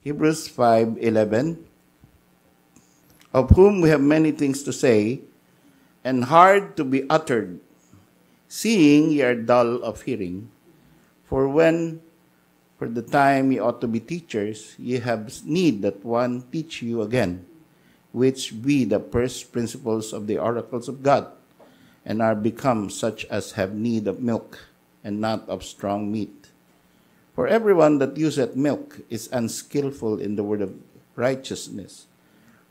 Hebrews 5:11, of whom we have many things to say, and hard to be uttered, seeing ye are dull of hearing. For the time ye ought to be teachers, ye have need that one teach you again, which be the first principles of the oracles of God, and are become such as have need of milk, and not of strong meat. For everyone that useth milk is unskillful in the word of righteousness,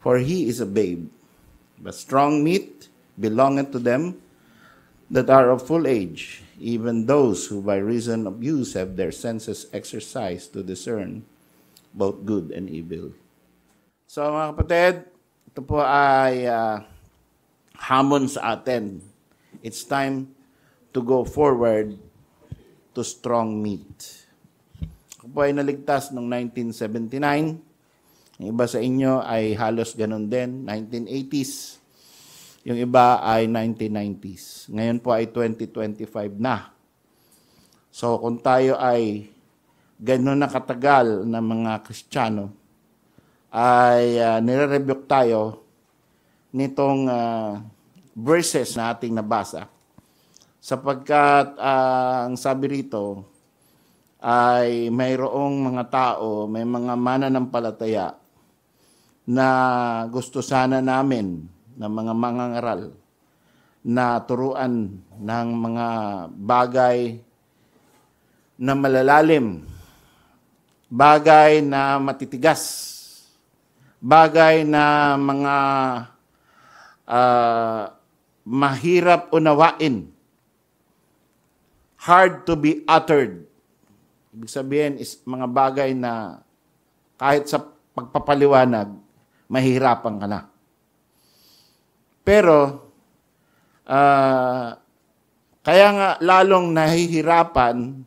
for he is a babe. But strong meat belongeth to them that are of full age, even those who by reason of use have their senses exercised to discern both good and evil. So mga kapatid, ito po ay hamon sa atin. It's time to go forward to strong meat. Ako po ay naligtas noong 1979. Yung iba sa inyo ay halos ganun din, 1980s. Yung iba ay 1990s. Ngayon po ay 2025 na. So kung tayo ay ganun na katagal na mga Kristiyano, ay nire-rebuke tayo nitong verses na ating nabasa. Sapagkat ang sabi rito ay mayroong mga tao, may mga mananampalataya na gusto sana namin na mga mangangaral na turuan ng mga bagay na malalalim, bagay na matitigas, bagay na mga mahirap unawain, hard to be uttered. Ibig sabihin is mga bagay na kahit sa pagpapaliwanag, mahirapan ka na. Pero, kaya nga lalong nahihirapan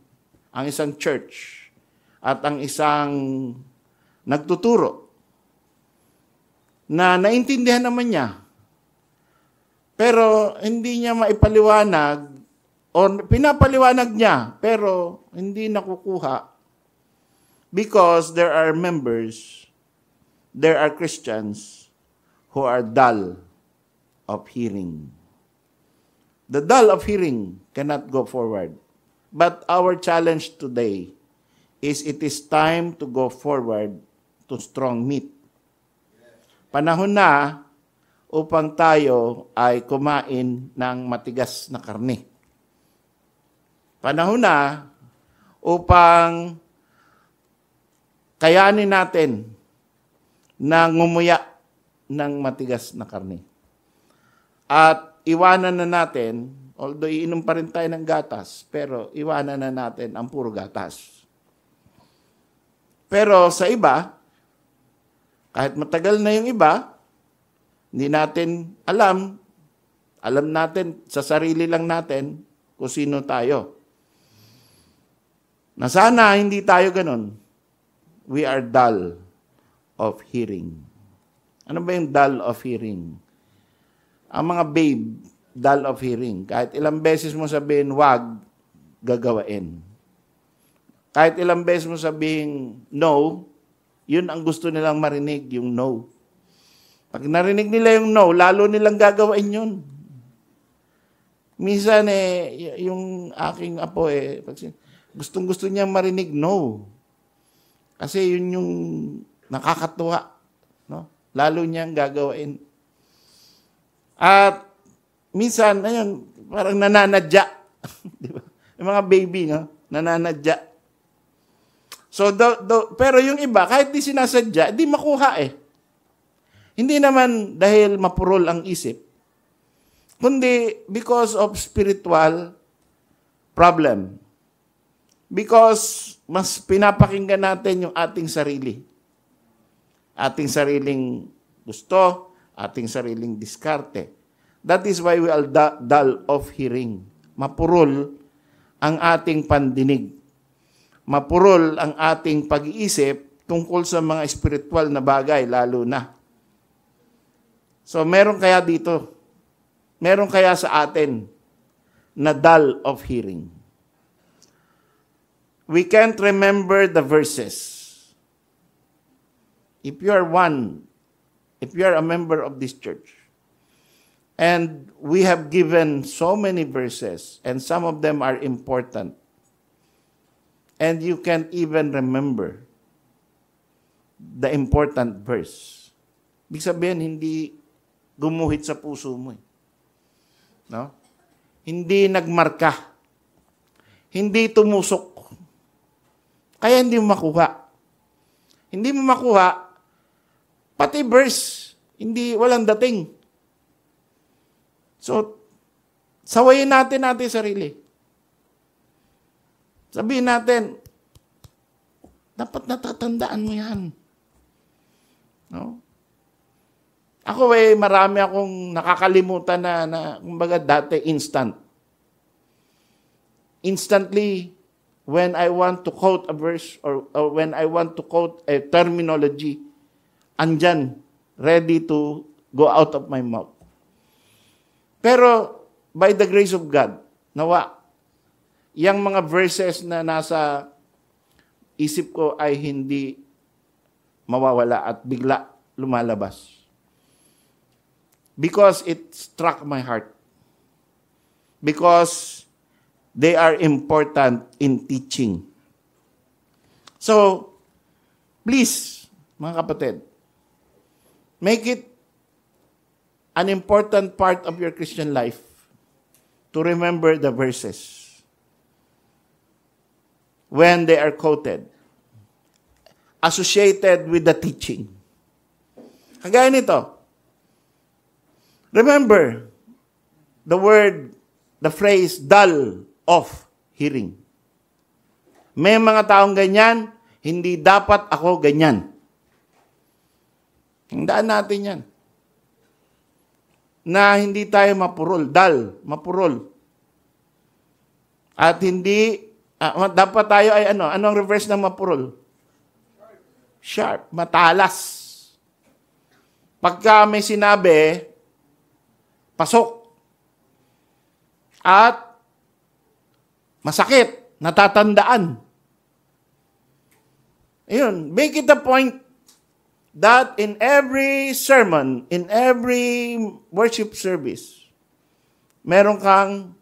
ang isang church at ang isang nagtuturo na naintindihan naman niya. Pero hindi niya maipaliwanag o pinapaliwanag niya pero hindi nakukuha because there are members, there are Christians who are dull of hearing. The dull of hearing cannot go forward. But our challenge today is it is time to go forward to strong meat. Panahon na upang tayo ay kumain ng matigas na karne. Panahon na upang kayanin natin na ngumuya ng matigas na karne. At iwanan na natin, although iinom pa rin tayo ng gatas, pero iwanan na natin ang puro gatas. Pero sa iba, kahit matagal na yung iba, hindi natin alam natin sa sarili lang natin kung sino tayo. Na sana hindi tayo ganun. We are dull of hearing. Ano ba yung dull of hearing? Ang mga babe, dull of hearing. Kahit ilang beses mo sabihin, wag, gagawain. Kahit ilang beses mo sabihin, no, yun ang gusto nilang marinig, yung no. Pag narinig nila yung no, lalo nilang gagawain yun. Minsan yung aking apo gustong-gusto niya marinig no. Kasi yun yung nakakatuwa. No? Lalo niyang gagawain. At minsan, ayun, parang nananadya. Di ba? Yung mga baby, no? Nananadya. So, pero yung iba, kahit di sinasadya, di makuha Hindi naman dahil mapurol ang isip, kundi because of spiritual problem. Because mas pinapakinggan natin yung ating sarili. Ating sariling gusto, ating sariling diskarte. That is why we are dull of hearing. Mapurol ang ating pandinig. Mapurol ang ating pag-iisip tungkol sa mga spiritual na bagay, lalo na. So, meron kaya dito? Meron kaya sa atin na dull of hearing? We can't remember the verses. if you are one, if you are a member of this church, and we have given so many verses, and some of them are important, and you can't even remember the important verse. Ibig sabihin, hindi gumuhit sa puso mo. No? Hindi nagmarka. Hindi tumusok. Kaya hindi mo makuha. Hindi mo makuha, pati verse, walang dating. So, sawayin natin sarili. Sabihin natin, dapat natatandaan mo yan. No? Ako marami akong nakakalimutan na kumbaga dati instant. Instantly, when I want to quote a verse or when I want to quote a terminology, andyan, ready to go out of my mouth. Pero, by the grace of God, nawa, yung mga verses na nasa isip ko ay hindi mawawala at bigla lumalabas. Because it struck my heart. Because they are important in teaching. So, please, mga kapatid, make it an important part of your Christian life to remember the verses when they are quoted, associated with the teaching. Kagaya nito, remember the phrase, dull of hearing. May mga taong ganyan, hindi dapat ako ganyan. Hindaan natin yan. Na hindi tayo mapurol, mapurol. At hindi, dapat tayo ay anong reverse ng mapurol? Sharp, matalas. Pagka may sinabi, pasok. At masakit, natatandaan. Ayun, make it a point that in every sermon, in every worship service, meron kang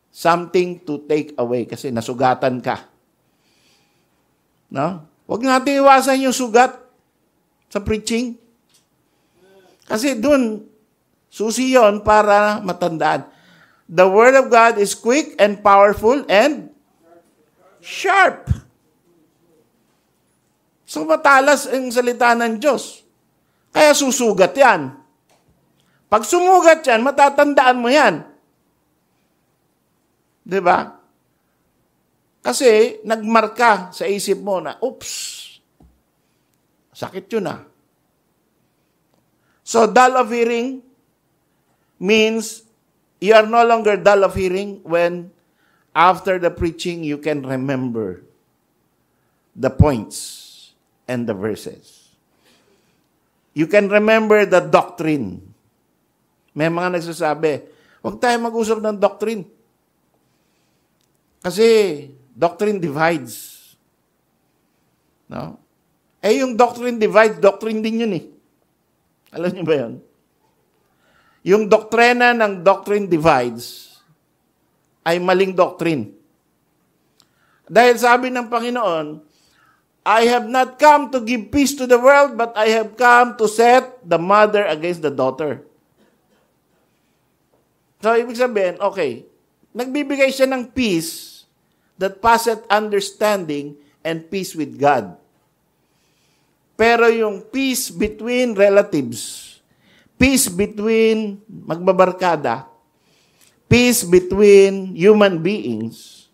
something to take away kasi nasugatan ka. No? Huwag natin iwasan yung sugat sa preaching. Kasi dun, susi yun para matandaan. The Word of God is quick and powerful and sharp. So matalas ang salita ng Diyos. Kaya susugat yan. Pag sumugat yan, matatandaan mo yan. Diba? Kasi nagmarka sa isip mo na, oops, sakit yun ah. So dull of hearing means you are no longer dull of hearing when after the preaching you can remember the points and the verses. You can remember the doctrine. May mga nagsasabi, huwag tayo mag-usap ng doctrine. Kasi doctrine divides. No? Yung doctrine divides, doctrine din yun eh. Alam niyo ba yun? Yung doktrina ng doctrine divides ay maling doctrine. Dahil sabi ng Panginoon, I have not come to give peace to the world, but I have come to set the mother against the daughter. So, ibig sabihin, okay, nagbibigay siya ng peace that passeth understanding and peace with God. Pero yung peace between relatives, peace between magbabarkada, peace between human beings,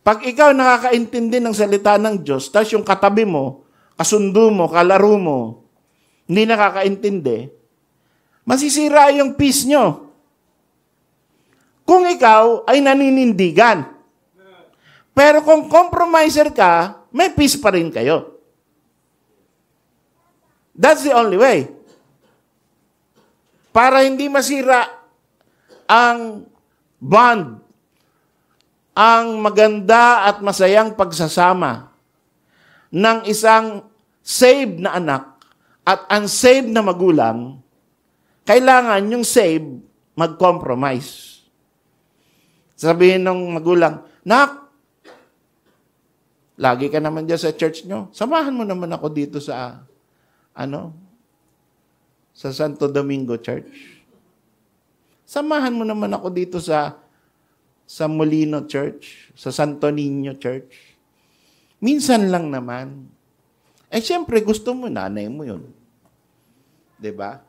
pag ikaw nakakaintindi ng salita ng Diyos, tapos yung katabi mo, kasundo mo, kalaro mo, hindi nakakaintindi, masisira yung peace nyo. Kung ikaw ay naninindigan. Pero kung compromiser ka, may peace pa rin kayo. That's the only way. Para hindi masira ang bond, ang maganda at masayang pagsasama ng isang saved na anak at unsaved na magulang, kailangan yung saved mag-compromise. Sabihin ng magulang, "Nak, lagi ka naman dyan sa church nyo. Samahan mo naman ako dito sa, sa Santo Domingo Church. Samahan mo naman ako dito sa Molino Church, sa Santo Niño Church. Minsan lang naman." Siyempre, gusto mo, nanay mo yun. 'Di ba?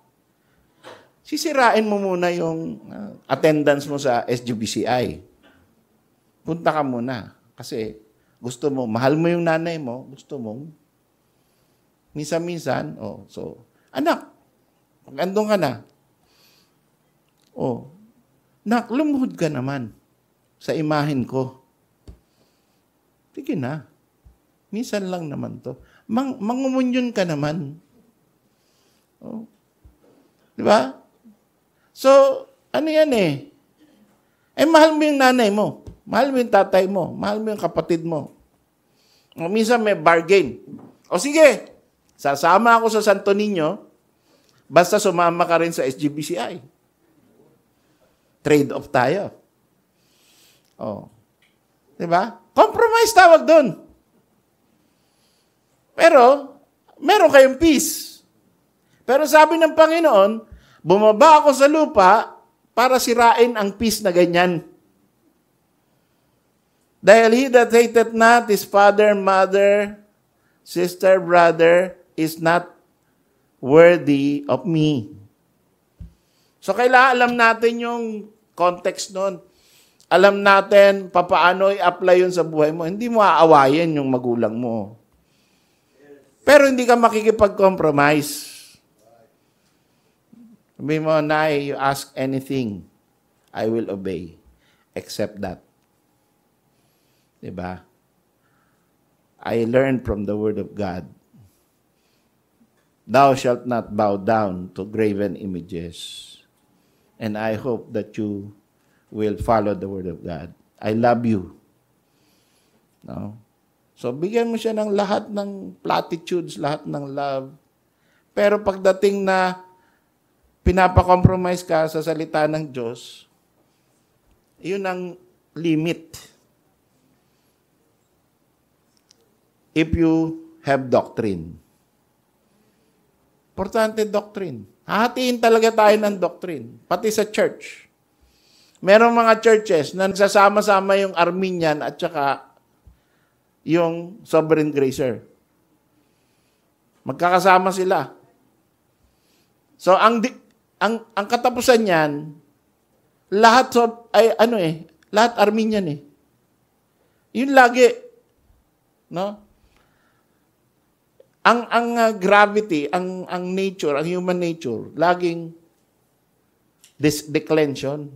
Sisirain mo muna yung attendance mo sa SGBCI. Punta ka muna. Kasi gusto mo, mahal mo yung nanay mo, gusto mo, minsan-minsan, anak, pag andun ka na, nak, lumuhod ka naman sa imahin ko. Sige na. Minsan lang naman to. Mangumunyon ka naman. Di ba? So, ano yan mahal mo yung nanay mo. Mahal mo yung tatay mo. Mahal mo yung kapatid mo. Minsan may bargain. Sige, sasama ako sa Santo Niño, basta sumama ka rin sa SGBCI. Trade-off tayo. Diba? Compromise tawag doon. Pero, meron kayong peace. Pero sabi ng Panginoon, bumaba ako sa lupa para sirain ang peace na ganyan. Dahil he that hateth not his father, mother, sister, brother, is not worthy of me. So kailangan alam natin yung context nun. Alam natin papaano i-apply yun sa buhay mo. Hindi mo aawayin yung magulang mo. Pero hindi ka makikipag-compromise. Sabi mo, "Nay, you ask anything, I will obey. Except that." Diba? I learned from the Word of God, "Thou shalt not bow down to graven images." And I hope that you will follow the Word of God. I love you. No? So, bigyan mo siya ng lahat ng platitudes, lahat ng love. Pero pagdating na pinapa-compromise ka sa salita ng Diyos, yun ang limit. If you have doctrine. Importante doctrine. Hahatiin talaga tayo ng doctrine. Pati sa church. Merong mga churches na nagsasama-sama yung Arminian at saka yung Sovereign Gracer. Magkakasama sila. So, ang katapusan niyan, lahat lahat Arminian Yun lagi. No? Ang gravity, ang nature, ang human nature, laging declension.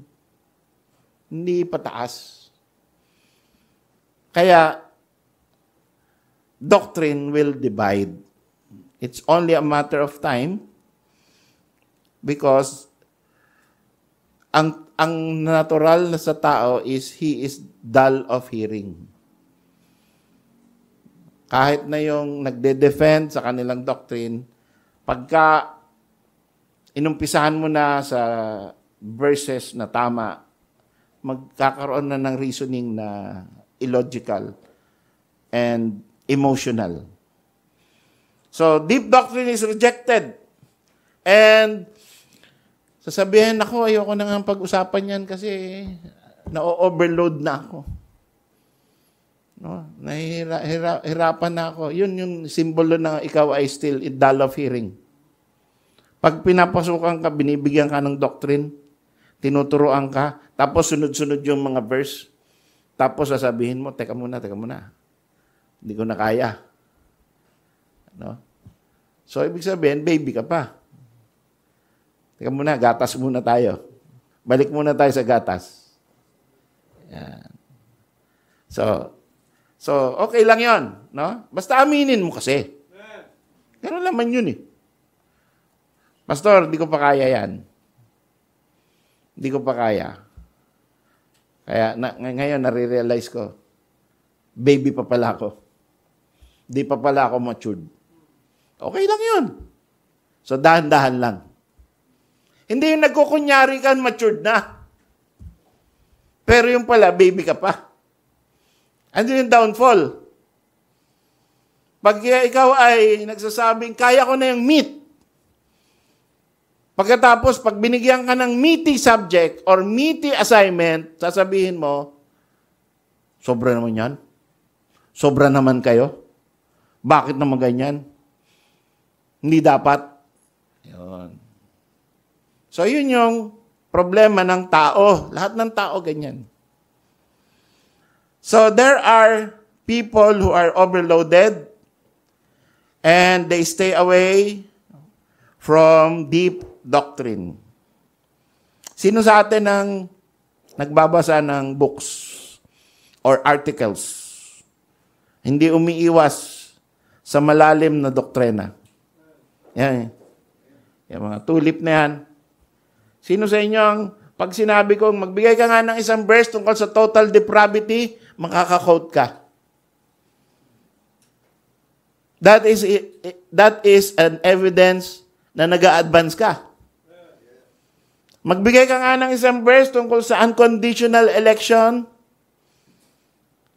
Hindi pataas. Kaya, doctrine will divide. It's only a matter of time because ang natural na sa tao is he is dull of hearing. Kahit na yung nagde-defend sa kanilang doctrine, pagka inumpisahan mo na sa verses na tama, magkakaroon na ng reasoning na illogical and emotional. So, deep doctrine is rejected. And sasabihin ako, ayoko na nga pag-usapan yan kasi na-overload na ako. No? Nahihirapan na ako. Yun yung simbolo na ikaw ay still dull of hearing. Pag pinapasukan ka, binibigyan ka ng doctrine, tinuturoan ka, tapos sunod-sunod yung mga verse, tapos sasabihin mo, teka muna. Hindi ko na kaya. No? So, ibig sabihin, baby ka pa. Teka muna, gatas muna tayo. Balik muna tayo sa gatas. Yan. So, okay lang yon, no? Basta aminin mo kasi. Ganun naman yun Pastor, di ko pa kaya yan. Hindi ko pa kaya. Kaya ngayon, nare-realize ko, baby pa pala ako. Di pa pala ako matured. Okay lang yun. So, dahan-dahan lang. Hindi yung nagkukunyari ka, matured na. Pero yung pala, baby ka pa. Ano yung downfall? Pag ikaw ay nagsasabing, kaya ko na yung meat. Pagkatapos, pag binigyan ka ng meaty subject or meaty assignment, sasabihin mo, sobra naman yan. Sobra naman kayo. Bakit naman ganyan? Hindi dapat. Yun. So, yun yung problema ng tao. Lahat ng tao ganyan. So, there are people who are overloaded and they stay away from deep doctrine. Sino sa atin ang nagbabasa ng books or articles? Hindi umiiwas sa malalim na doktrina. Yan. Yung mga tulip na yan. Sino sa inyo ang pag sinabi kong magbigay ka nga ng isang verse tungkol sa total depravity, makaka-quote ka. That is an evidence na nag-a-advance ka. Magbigay ka nga ng isang verse tungkol sa unconditional election,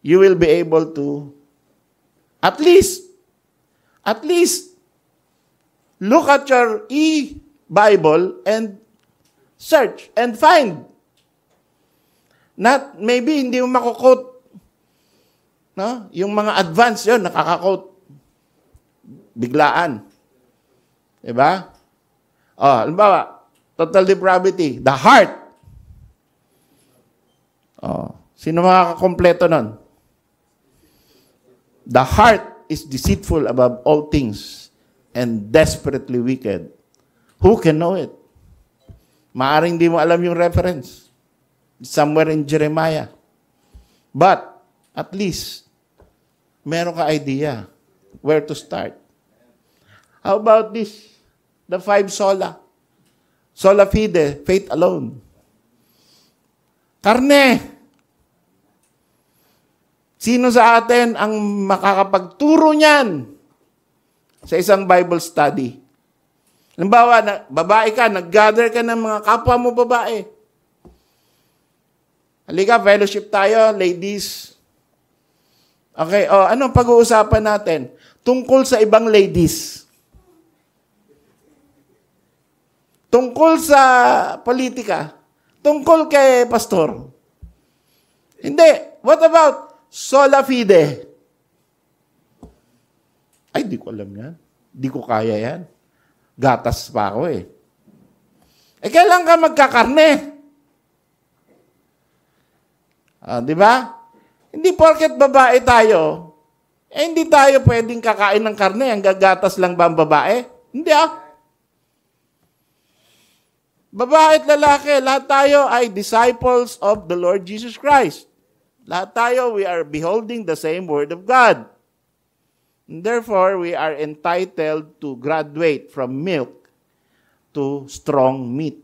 you will be able to at least look at your e-Bible and search and find. Not, maybe hindi mo makukot. No? Yung mga advance yun, nakakakot. Biglaan. Diba? Halimbawa, total depravity, the heart. Sino makakakompleto nun? The heart is deceitful above all things and desperately wicked. Who can know it? Maaring di mo alam yung reference. Somewhere in Jeremiah. But, at least, meron ka idea where to start. How about this? The 5 sola. Sola fide, faith alone. Karne. Sino sa atin ang makakapagturo niyan sa isang Bible study? Halimbawa, babae ka, nag-gather ka ng mga kapwa mo babae. Halika, fellowship tayo, ladies. Okay, anong pag-uusapan natin? Tungkol sa ibang ladies. Tungkol sa politika. Tungkol kay pastor. Hindi. What about sola fide? Ay, di ko alam yan. Di ko kaya yan. Gatas pa ako eh. Kailan ka magkakarne? Di ba? Hindi porket babae tayo, hindi tayo pwedeng kakain ng karne. Ang gagatas lang ba ang babae? Hindi Babae at lalaki, lahat tayo ay disciples of the Lord Jesus Christ. Lahat tayo, we are beholding the same Word of God. And therefore, we are entitled to graduate from milk to strong meat.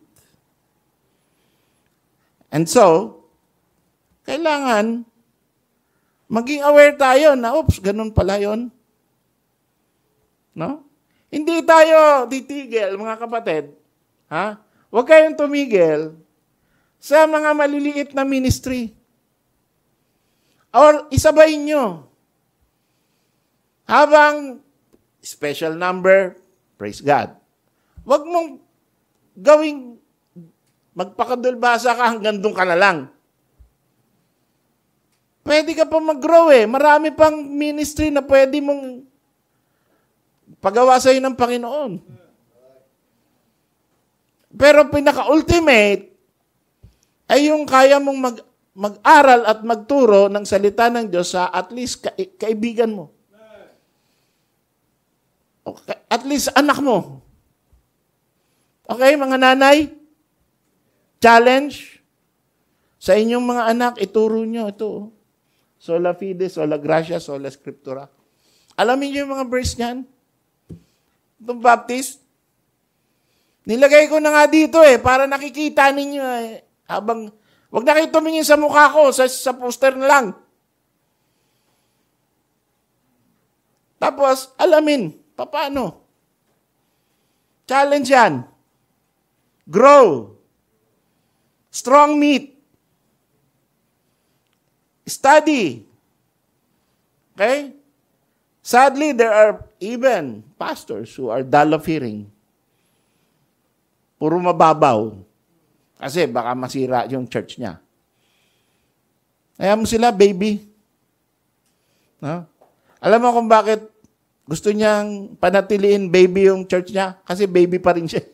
And so, kailangan maging aware tayo na, oops, ganun pala yun. No? Hindi tayo titigil, mga kapatid. Huwag kayong tumigil sa mga maliliit na ministry. Or isabay nyo. Habang special number, praise God. Huwag mong gawing magpakadulbasa ka hanggang doon ka na lang. Pwede ka pa mag-grow Marami pang ministry na pwede mong pagawa sa'yo ng Panginoon. Pero pinaka-ultimate ay yung kaya mong mag-aral at magturo ng salita ng Diyos sa at least kaibigan mo. Okay, at least anak mo. Okay, mga nanay? Challenge sa inyong mga anak, ituro nyo ito. Sola fide, sola gratia, sola scriptura. Alamin niyo yung mga verse niyan? Itong Baptist. Nilagay ko na nga dito para nakikita ninyo habang, wag na kayo tumingin sa mukha ko, sa poster na lang. Tapos, alamin, paano? Challenge yan. Grow. Strong meat. Study. Okay? Sadly, there are even pastors who are dull of hearing. Puro mababaw. Kasi baka masira yung church niya. Kaya mo sila, baby. No? Alam mo kung bakit gusto niyang panatiliin baby yung church niya? Kasi baby pa rin siya.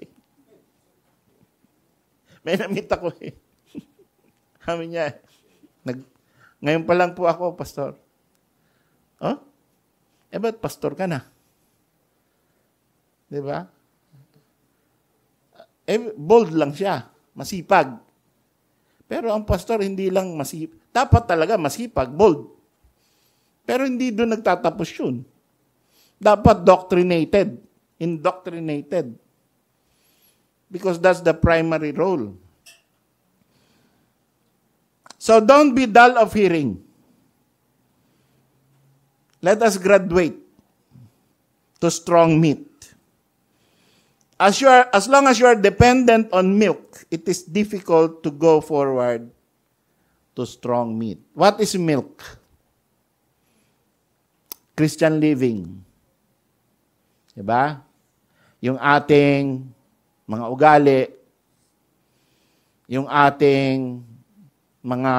May namita ko eh. Sabi niya, ngayon pa lang po ako, pastor. Oh? Ba't pastor ka na? Di ba? Bold lang siya. Masipag. Pero ang pastor hindi lang masipag. Dapat talaga masipag, bold. Pero hindi doon nagtatapos yun. Dapat doctrinated. Indoctrinated. Because that's the primary role. So don't be dull of hearing. Let us graduate to strong meat. As long as you are dependent on milk, it is difficult to go forward to strong meat. What is milk? Christian living. Diba? Yung ating mga ugali, yung ating mga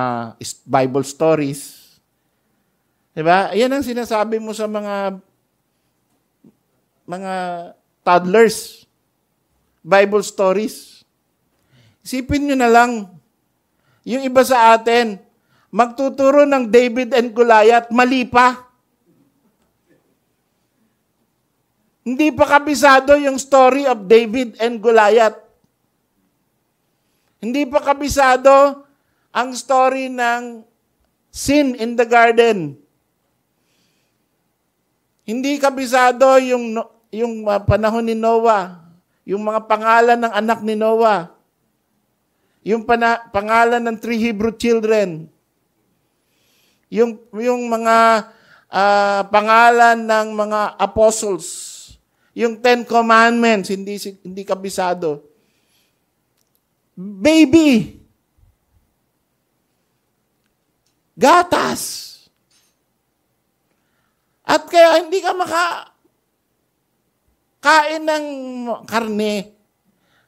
Bible stories. Diba? Yan ang sinasabi mo sa mga toddlers. Bible stories. Isipin nyo na lang, yung iba sa atin, magtuturo ng David and Goliath, mali pa. Hindi pa kabisado yung story of David and Goliath. Hindi pa kabisado ang story ng sin in the garden. Hindi kabisado yung panahon ni Noah, yung mga pangalan ng anak ni Noah, yung pangalan ng 3 Hebrew children, yung mga pangalan ng mga apostles, yung 10 Commandments, hindi kabisado. Baby! Gatas! At kaya hindi ka kain ng karne.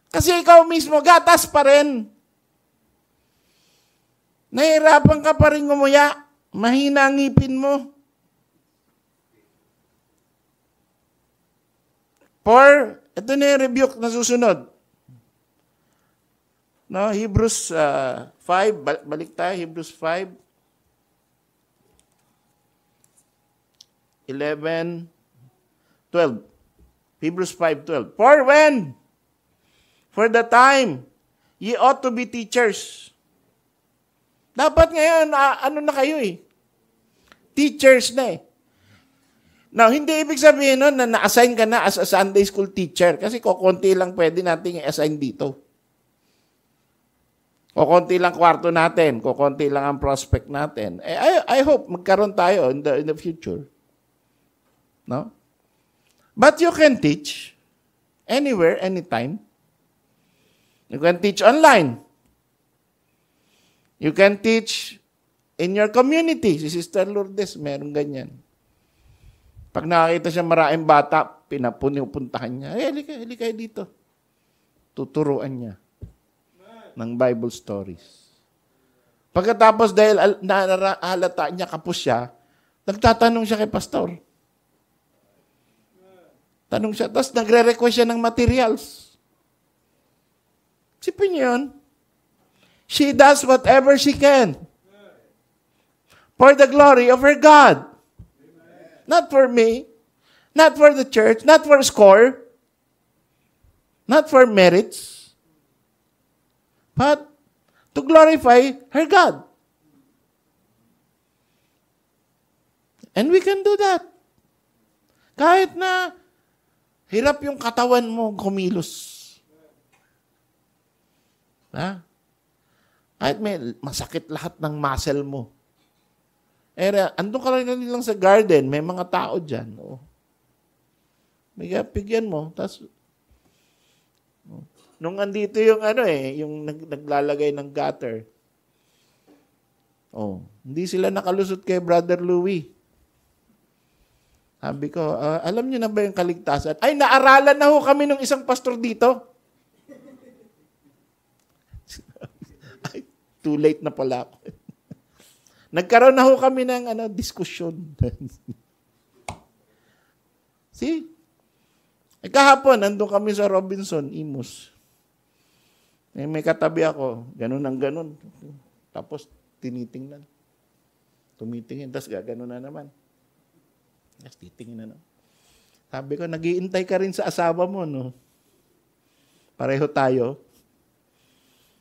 Kasi ikaw mismo, gatas pa rin. Nahirapan ka pa rin ngumuya. Mahina ang ngipin mo. Ito na yung rebuke na susunod. No, Hebrews 5, balik tayo, Hebrews 5. 11, 12. Hebrews 5:12. For the time, ye ought to be teachers. Dapat ngayon, ano na kayo eh? Teachers na eh. Now, hindi ibig sabihin nun na na-assign ka na as a Sunday school teacher kasi kukunti lang pwede nating i-assign dito. Kukunti lang kwarto natin, kukunti lang ang prospect natin. I hope magkaroon tayo in the future. No? But you can teach anywhere, anytime. You can teach online. You can teach in your community. Si Sister Lourdes, meron ganyan. Pag nakakita siya maraming bata, pinupuntahan niya. Halika dito. Tuturuan niya ng Bible stories. Pagkatapos dahil nahalata niya kapos siya, nagtatanong siya kay pastor. Tanong siya, tapos nagre-request siya ng materials. Sipin niyo yun. She does whatever she can for the glory of her God. Not for me, not for the church, not for score, not for merits, but to glorify her God. And we can do that. Kahit na hirap yung katawan mo kumilos. Ha? Kahit may masakit lahat ng muscle mo. Andun ka lang sa garden, may mga tao dyan. Oh. May pigyan mo. Tapos, Nung andito yung yung naglalagay ng gutter. Hindi sila nakalusot kay Brother Louie. Sabi ko, alam niyo na ba yung kaligtasan? Ay, naaralan na ho kami ng isang pastor dito. Ay, too late na pala ako. Nagkaroon na ho kami ng diskusyon. See? Kahapon, nandun kami sa Robinson, Imus. May katabi ako, ganun ang ganun. Tapos, tinitingnan. Tumitingin, tapos gaganon na naman. Tapos titingin na naman. Sabi ko, nag-iintay ka rin sa asawa mo, no? Pareho tayo.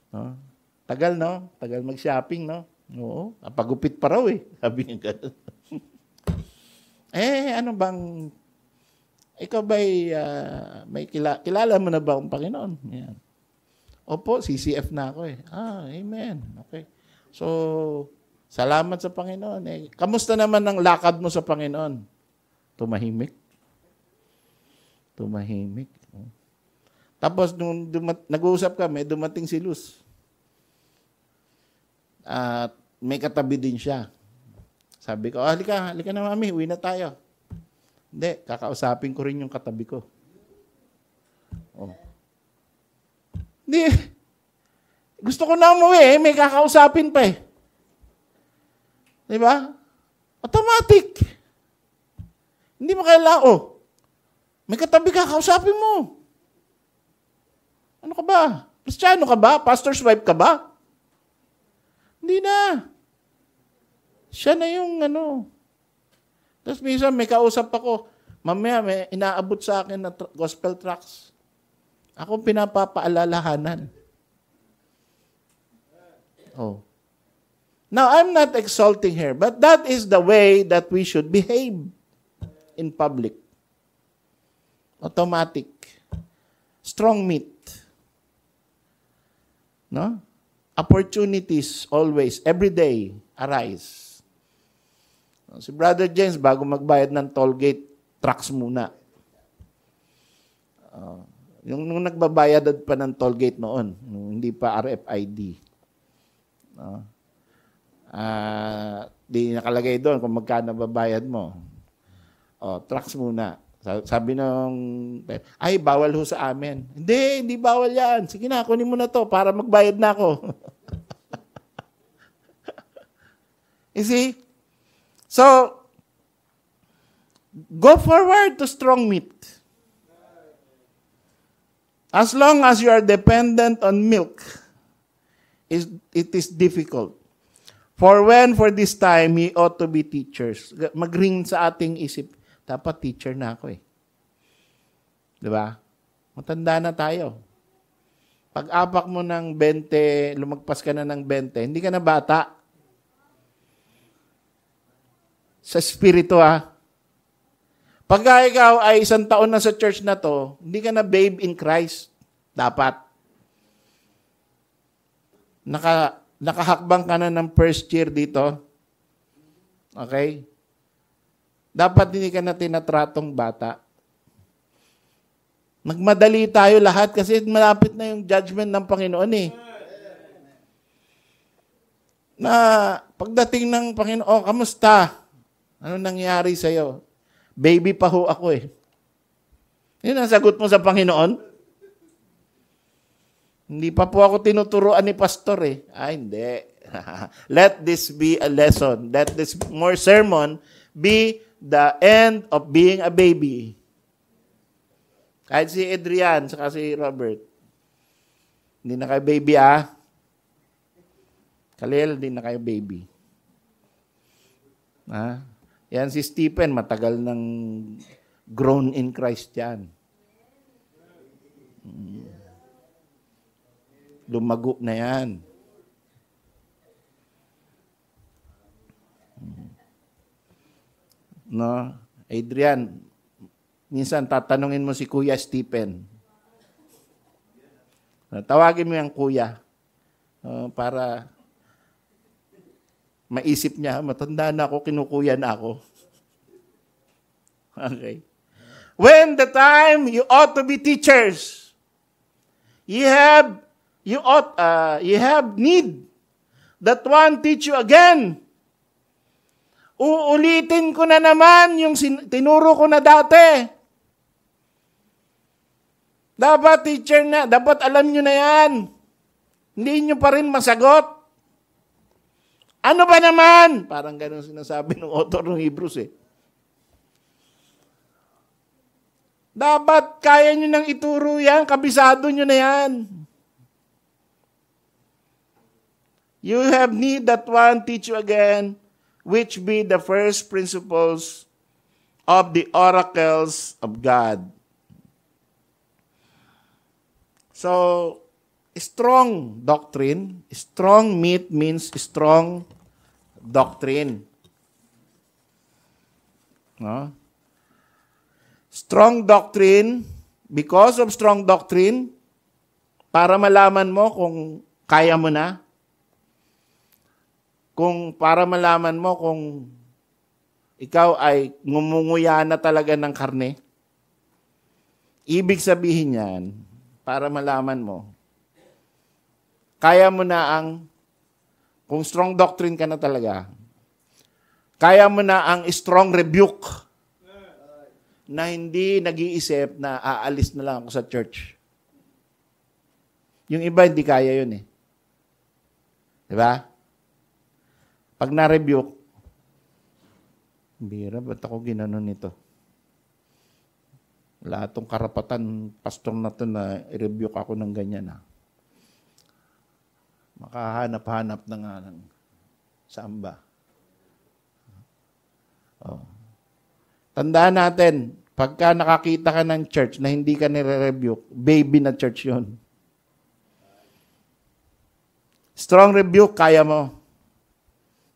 No? Tagal, no? Tagal mag-shopping, no? Oo. Pagupit pa raw, eh. Sabi niya gano'n. Ano bang... Ikaw ba'y may kilala mo na ba ang Panginoon? Yan. Opo, CCF na ako, eh. Amen. Okay. So, salamat sa Panginoon. Kamusta naman ang lakad mo sa Panginoon? Tumahimik. Tumahimik. Tapos, nung nag-uusap kami, dumating si Luz. At may katabi din siya. Sabi ko, halika na mami, uwi na tayo. Hindi, kakausapin ko rin yung katabi ko. Hindi. Gusto ko na umuwi, may kakausapin pa eh. Di ba? Automatic. Hindi mo kailangan, may katabi ka, kausapin mo. Ano ka ba? Kristiyano ka ba? Pastor's wife ka ba? Hindi na. Siya na yung Tapos minsan may kausap ako, mamaya may inaabot sa akin na gospel tracts. Ako pinapapaalalahanan. Now, I'm not exalting her, but that is the way that we should behave in public. Automatic. Strong meat. No? Opportunities always, every day, arise. Si Brother James, bago magbayad ng toll gate, trucks muna. Nung nagbabayad pa ng toll gate noon, hindi pa RFID. Di nakalagay doon kung magkano babayad mo. Trucks muna. Sabi nung, ay, bawal ho sa amin. Hindi bawal yan. Sige na, kunin mo na to para magbayad na ako. You see? So, go forward to strong meat. As long as you are dependent on milk, it is difficult. For this time, we ought to be teachers. Mag-ring sa ating isip, dapat teacher na ako eh. Diba? Matanda na tayo. Pag-apak mo ng 20, lumagpas ka na ng 20, hindi ka na bata. Sa spirito Pagka ikaw ay 1 taon na sa church na to, hindi ka na babe in Christ. Dapat. Nakahakbang ka na ng first year dito. Okay? Dapat hindi ka na tinatratong bata. Nagmadali tayo lahat kasi malapit na yung judgment ng Panginoon eh. Na pagdating ng Panginoon, kamusta? Ano nangyari sa'yo? Baby pa ho ako eh. Yun ang sagot mo sa Panginoon? Hindi pa po ako tinuturuan ni pastor eh. Hindi. Let this be a lesson. Let this more sermon be the end of being a baby. Kahit si Adrian, saka si Robert. Hindi na kayo baby Khalil, hindi na kayo baby. Yan si Stephen, matagal nang grown in Christ yan. Lumago na yan. No? Adrian, minsan tatanungin mo si Kuya Stephen. Tawagin mo yung kuya para maisip niya, matanda na ako, kinukuya na ako. Okay. When the time, you ought to be teachers. You have need that one teach you again. Uulitin ko na naman yung tinuro ko na dati. Dapat teacher na, dapat alam nyo na yan. Hindi nyo pa rin masagot. Ano ba naman? Parang ganun sinasabi ng author ng Hebrews eh. Dapat kaya nyo nang ituro yan, kabisado nyo na yan. You have need that one teach you again, which be the first principles of the oracles of God. So, strong doctrine. Strong meat means strong doctrine. No? Strong doctrine, because of strong doctrine, para malaman mo kung kaya mo na, para malaman mo kung ikaw ay ngumunguya na talaga ng karne. Ibig sabihin yan, para malaman mo, kaya mo na kung strong doctrine ka na talaga, kaya mo na ang strong rebuke na hindi nag-iisip na aalis na lang ako sa church. Yung iba hindi kaya yun eh. Diba? Pag na-rebuke, bira, ba't ako ginanon nito? Wala itong karapatan, pastor na to na i-rebuke ako ng ganyan. Makahanap-hanap na nga ng samba. Oh. Tandaan natin, pagka nakakita ka ng church na hindi ka nire-rebuke, baby na church yun. Strong rebuke, kaya mo.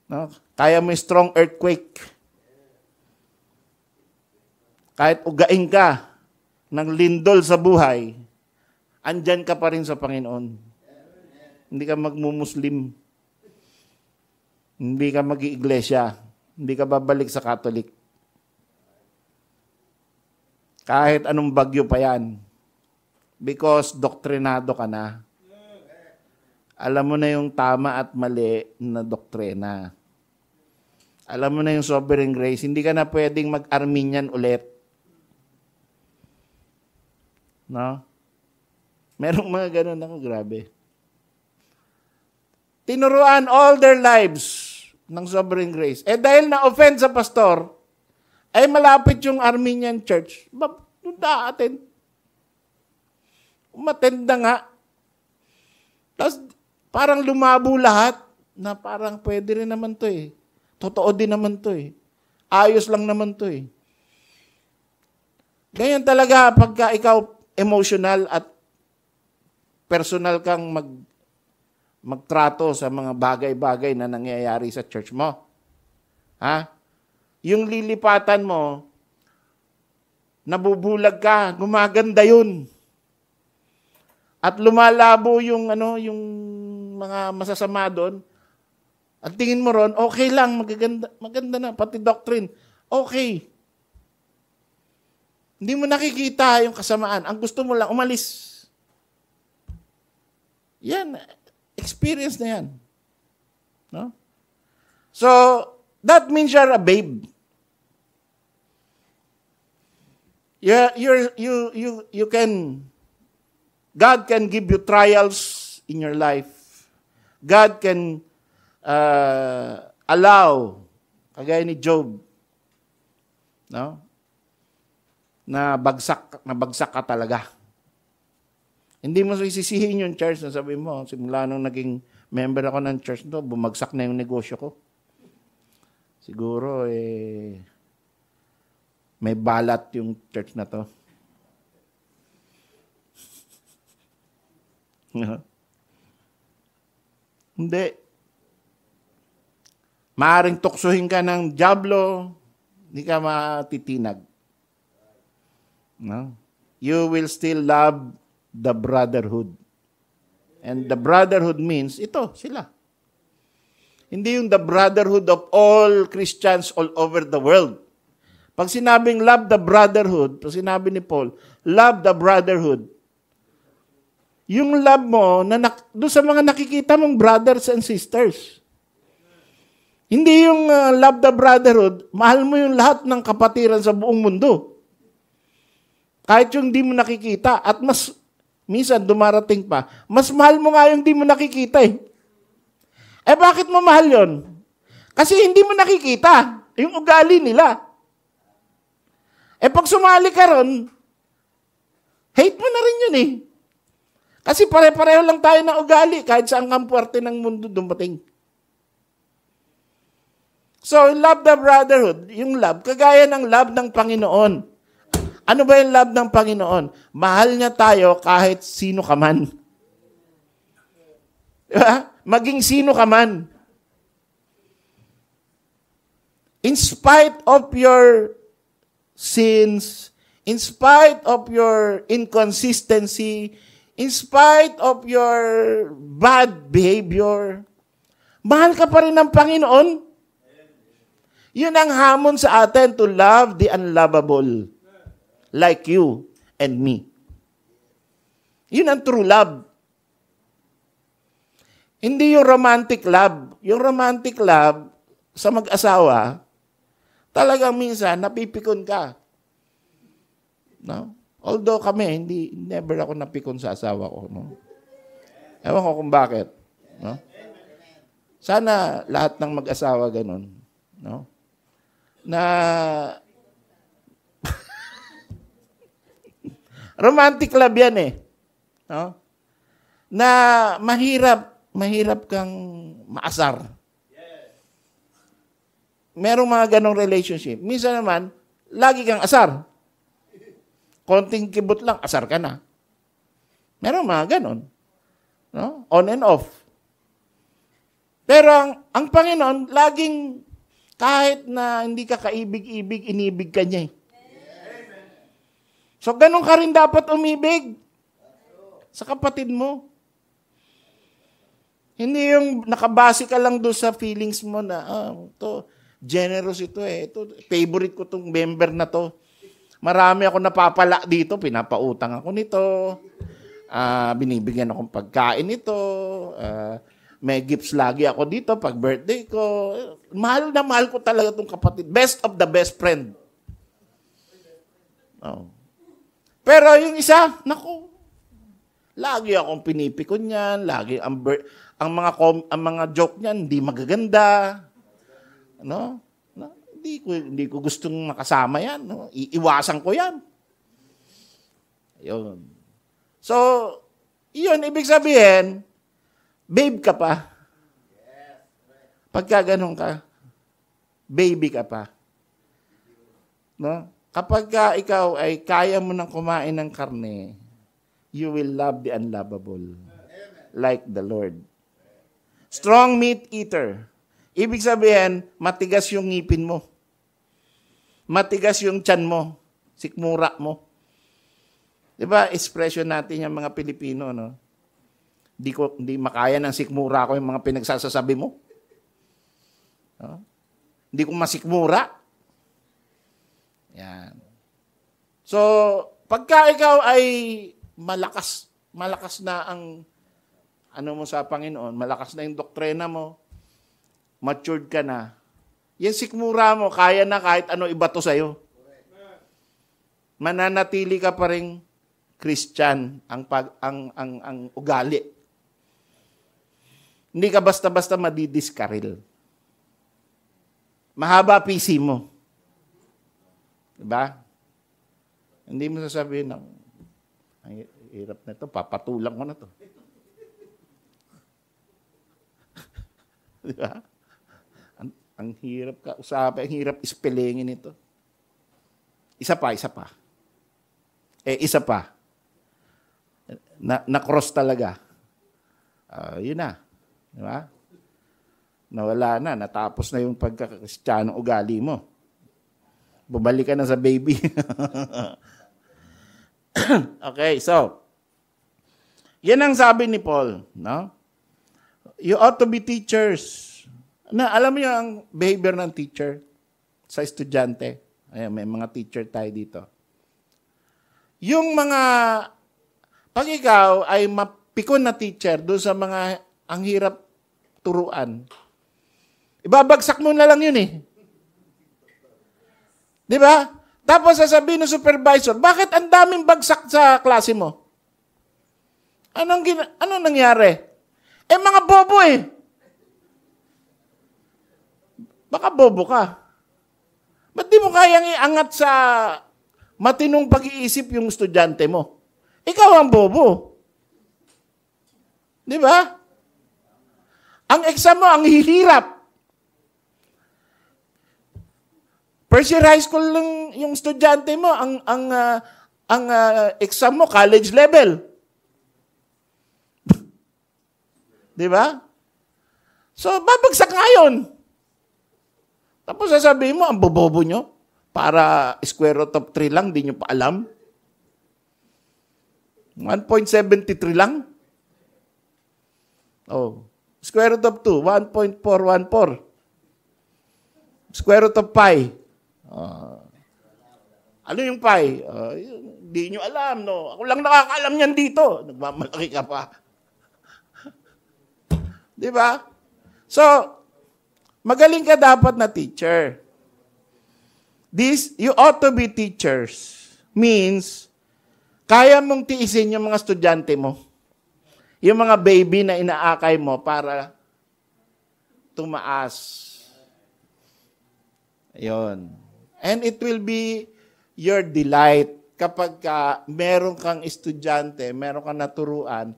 No? Kaya mo strong earthquake. Kahit ugain ka ng lindol sa buhay, andyan ka pa rin sa Panginoon. Hindi ka magmumuslim. Hindi ka mag-iiglesia. Hindi ka babalik sa Catholic. Kahit anong bagyo pa yan. Because doktrinado ka na. Alam mo na yung tama at mali na doktrina. Alam mo na yung sovereign grace. Hindi ka na pwedeng mag-Arminian ulit. No? Merong mga ganun ako, grabe. Tinuruan all their lives ng sovereign grace. Dahil na-offend sa pastor, ay malapit yung Armenian church. Attend. Umattend na nga. Tapos, parang lumabo lahat na parang pwede rin naman to eh. Totoo din naman to eh. Ayos lang naman to eh. Ganyan talaga pagka ikaw emotional at personal kang magtrato sa mga bagay-bagay na nangyayari sa church mo. Ha? Yung lilipatan mo, nabubulag ka, gumaganda yun. At lumalabo yung mga masasama doon. At tingin mo ron, okay lang, maganda na, pati doctrine. Okay. Hindi mo nakikita yung kasamaan. Ang gusto mo lang, umalis. Yan, experience na yan. No? So, that means you're a babe. God can give you trials in your life. God can allow, kagaya ni Job, no? Na bagsak ka talaga. Hindi mo sisisihin yung church na sabi mo, simula nung naging member ako ng church to, bumagsak na yung negosyo ko. Siguro, may balat yung church na to. Hindi. Maaring tuksuhin ka ng diablo, hindi ka matitinag. No? You will still love the brotherhood. And the brotherhood means, ito, sila. Hindi yung the brotherhood of all Christians all over the world. Pag sinabing love the brotherhood, pag sinabi ni Paul, love the brotherhood, Yung love mo doon sa mga nakikita mong brothers and sisters. Hindi yung love the brotherhood, mahal mo yung lahat ng kapatiran sa buong mundo. Kahit yung di mo nakikita at mas minsan dumarating pa, mas mahal mo nga yung di mo nakikita eh. Eh bakit mo mahal yon? Kasi hindi mo nakikita yung ugali nila. Eh pag sumali ka ron, hate mo na rin yun eh. Kasi pare-pareho lang tayo ng ugali kahit saan kang puwerte ng mundo dumating. So, love the brotherhood, yung love, kagaya ng love ng Panginoon. Ano ba yung love ng Panginoon? Mahal niya tayo kahit sino ka man. Diba? Maging sino ka man. In spite of your sins, in spite of your inconsistency, in spite of your bad behavior, mahal ka pa rin ng Panginoon. Yun ang hamon sa atin, to love the unlovable, like you and me. Yun ang true love. Hindi yung romantic love. Yung romantic love, sa mag-asawa, talagang minsan, napipikon ka. No? Although kami, never ako napikon sa asawa ko. No? Ewan ko kung bakit. No? Sana lahat ng mag-asawa ganun. No? Na romantic love yan eh. No? Na mahirap kang maasar. Merong mga ganong relationship. Minsan naman, lagi kang asar. Konting kibot lang, asar ka na. Meron mga ganon. No? On and off. Pero ang Panginoon, laging, kahit na hindi ka kaibig-ibig, inibig ka niya. So, ganon ka rin dapat umibig sa kapatid mo. Hindi yung nakabase ka lang doon sa feelings mo na, to generous ito eh. Ito, favorite ko tong member na to. Marami ako napapala dito, pinapautang ako nito, binibigyan akong pagkain nito, may gifts lagi ako dito pag birthday ko. Mahal na mahal ko talaga itong kapatid. Best of the best friend. Oh. Pero yung isa, naku, lagi akong pinipikon niyan, lagi ang mga joke niyan hindi magaganda. No? Hindi ko gustong makasama yan. No? Iiwasan ko yan. Yun. So, yun, ibig sabihin, babe ka pa. Pagka ganun ka, baby ka pa. No? Kapag ikaw ay kaya mo nang kumain ng karne, you will love the unlovable like the Lord. Strong meat eater. Ibig sabihin, matigas yung ngipin mo. Matigas yung tiyan mo. Sikmura mo. Diba, expression natin yung mga Pilipino, no? Hindi makaya ng sikmura ko yung mga pinagsasasabi mo. No? Hindi ko masikmura. Yan. So, pagka ikaw ay malakas na ang mo sa Panginoon, malakas na yung doktrina mo, matured ka na, yan sikmura mo, kaya na kahit ano ibato sa'yo. Mananatili ka pa rin Christian ang ugali. Hindi ka basta-basta madidiskaril. Mahaba PC mo. Diba? Hindi mo sasabihin ang hirap na ito, papatulang ko na ito. Diba? Ang hirap ka usapan, ang hirap ispelengin ito. Isa pa. Isa pa. Na-cross talaga. Yun na. Diba? Nawala na, natapos na yung pagkakristyano ugali mo. Bumalik ka na sa baby. Okay, so, yan ang sabi ni Paul, no? You ought to be teachers. Alam mo yung ang behavior ng teacher sa estudyante. Ayan, may mga teacher tayo dito. Yung mga, pag ikaw ay pikon na teacher doon sa mga ang hirap turuan. Ibabagsak mo na lang yun eh. Di ba? Tapos sasabihin ng supervisor, bakit ang daming bagsak sa klase mo? Anong nangyari? Mga bobo eh. Baka bobo ka. Ba't di mo kayang iangat sa matinong pag-iisip yung estudyante mo? Ikaw ang bobo. Di ba? Ang exam mo, ang hihirap. First year high school lang yung estudyante mo, ang exam mo, college level. Di ba? So, babagsak ngayon. Tapos sasabihin mo, ang bobobo nyo, para square root of 3 lang, di nyo pa alam. 1.73 lang. Oh. Square root of 2, 1.414. Square root of pi. Ano yung pi? Di nyo alam, no? Ako lang nakakaalam yan dito. Nagmamalaki ka pa. Di ba? So, magaling ka dapat na teacher. You ought to be teachers. Means, kaya mong tiisin yung mga estudyante mo. Yung mga baby na inaakay mo para tumaas. Ayun. And it will be your delight kapag meron kang estudyante, meron kang naturuan,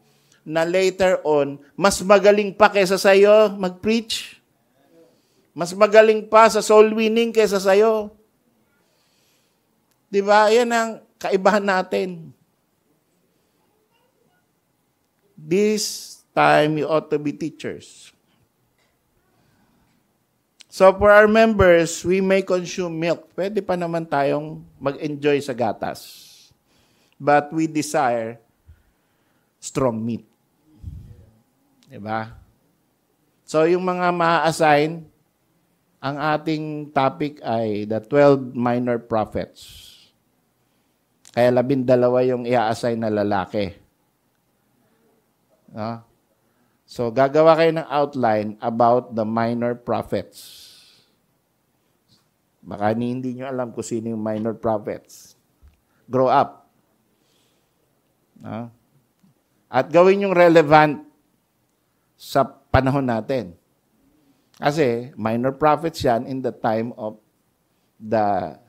na later on, mas magaling pa kaysa sa'yo mag-preach. Mas magaling pa sa soul winning kaysa sa'yo. Di ba? Yan ang kaibahan natin. This time, you ought to be teachers. So for our members, we may consume milk. Pwede pa naman tayong mag-enjoy sa gatas. But we desire strong meat. Diba? So yung mga ma-assign, ang ating topic ay the 12 minor prophets. Kaya 12 yung i-assign na lalaki. No? So gagawa kayo ng outline about the minor prophets. Baka hindi nyo alam kung sino yung minor prophets. Grow up. No? At gawin yung relevant sa panahon natin. Kasi minor prophets yan in the time of the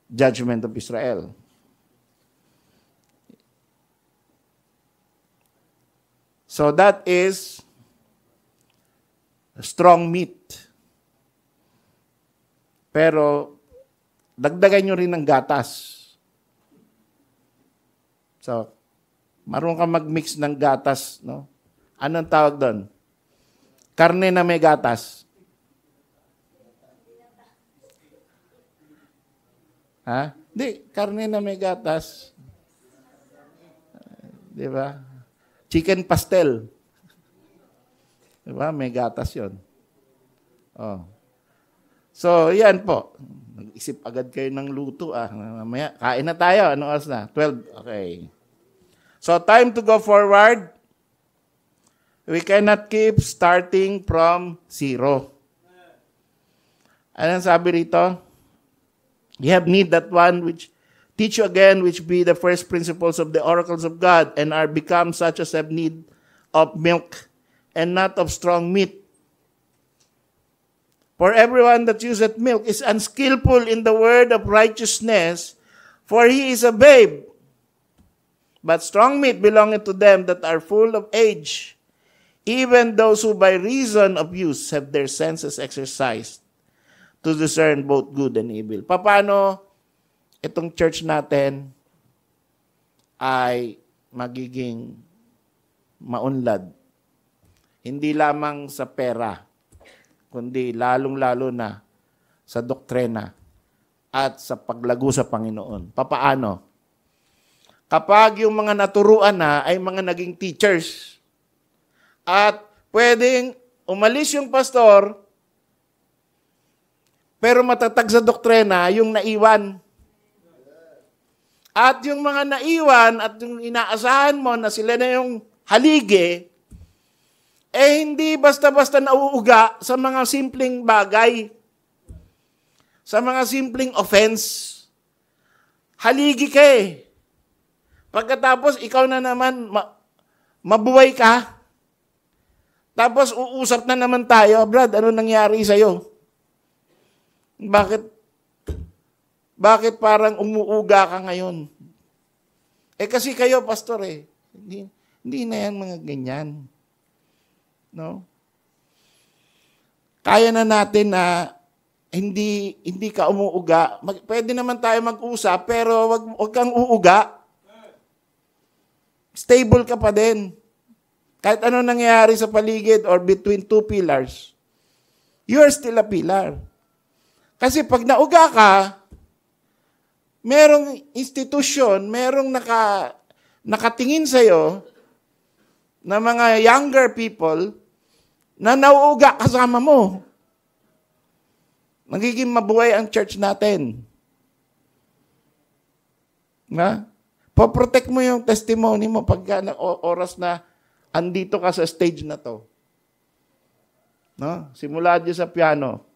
judgment of Israel. So that is strong meat. Pero dagdagan nyo rin ng gatas. So, marunong ka mag-mix ng gatas, no? Anong tawag doon? Karne na may gatas. Ha? Di, karne na may gatas. Di ba? Chicken pastel. Di ba? May gatas yun. Oh. So, yan po. Nag-isip agad kayo ng luto. Mamaya, kain na tayo. Anong oras na? 12. Okay. So, time to go forward. We cannot keep starting from 0. Anong sabi rito? You have need that one which teach you again, which be the first principles of the oracles of God, and are become such as have need of milk, and not of strong meat. For everyone that useth milk is unskillful in the word of righteousness, for he is a babe. But strong meat belongeth to them that are full of age, even those who by reason of use have their senses exercised to discern both good and evil. Paano itong church natin ay magiging maunlad? Hindi lamang sa pera, kundi lalong-lalo na sa doktrina at sa paglago sa Panginoon. Paano? Kapag yung mga naturuan na ay mga naging teachers at pwedeng umalis yung pastor pero matatag sa doktrina yung naiwan. At yung mga naiwan at yung inaasahan mo na sila na yung haligi, hindi basta-basta nauuga sa mga simpleng bagay, sa mga simpleng offense. Haligi ka eh. Pagkatapos, ikaw na naman, mabuhay ka. Tapos, uusap na naman tayo, Brad, ano nangyari sa'yo? Bakit parang umuuga ka ngayon? Kasi kayo, pastor hindi na yan mga ganyan. No? Kaya na natin na hindi ka umuuga. Pwede naman tayo mag-usap, pero wag kang uuga. Stable ka pa din. Kahit ano nangyayari sa paligid or between two pillars, you are still a pillar. Kasi pag nauga ka, merong institusyon, merong nakatingin sa'yo na mga younger people na nauuga kasama mo. Magiging mabuhay ang church natin. Na? Poprotect mo yung testimony mo pagka oras na andito ka sa stage na to. No? Simula dyan sa piano,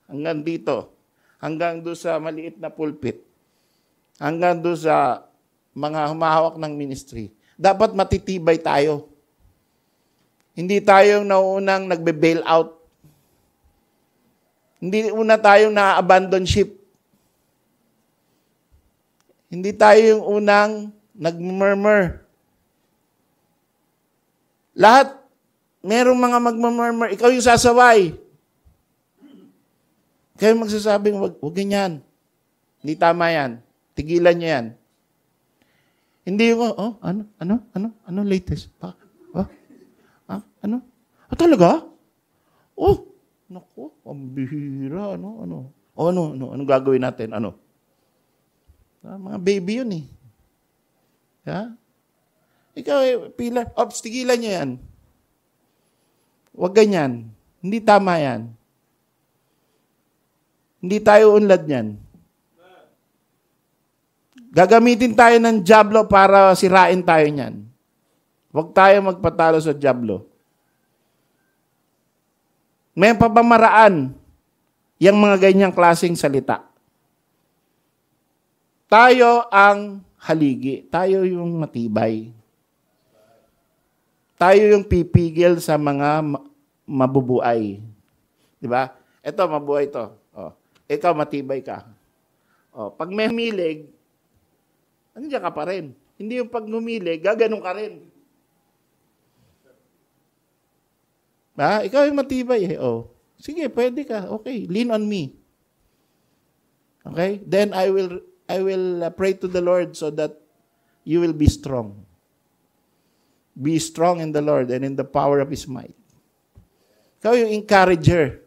hanggang dito, hanggang doon sa maliit na pulpit, hanggang doon sa mga humahawak ng ministry. Dapat matitibay tayo. Hindi tayong nauunang nagbe-bail out. Hindi una tayong na-abandon ship. Hindi tayo yung unang nag-murmur. Lahat, merong mga mag-murmur. Ikaw yung sasaway. Kayo magsasabing, wag ganyan. Hindi tama yan. Tigilan niyo yan. Hindi yung, ano latest? Ano? Talaga? Naku, ang bihira, ano gagawin natin, mga baby yun eh. Ha? Ikaw pillar, tigilan niyo yan. Huwag ganyan. Hindi tama yan. Hindi tayo unlad yan. Gagamitin tayo ng dyablo para sirain tayo niyan. Huwag tayo magpatalo sa dyablo. May pabamaraan yung mga ganyang klaseng salita. Tayo ang haligi. Tayo yung matibay. Tayo yung pipigil sa mga mabubuay. Di ba? Ito, mabuhay to. Ikaw, matibay ka. Pag may humilig, nandiyan ka pa rin. Hindi yung pag humilig, gaganon ka rin. Ikaw yung matibay eh. Sige, pwede ka. Okay, lean on me. Okay? Then I will pray to the Lord so that you will be strong. Be strong in the Lord and in the power of His might. Ikaw yung encourager.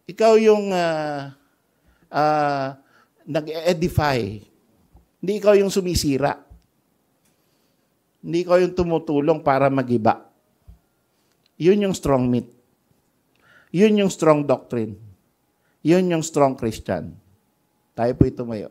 Ikaw yung nag-edify. Hindi ikaw yung sumisira. Hindi ikaw yung tumutulong para mag-iba. Yun yung strong meat. Yun yung strong doctrine. Yun yung strong Christian. Tayo po tumayo.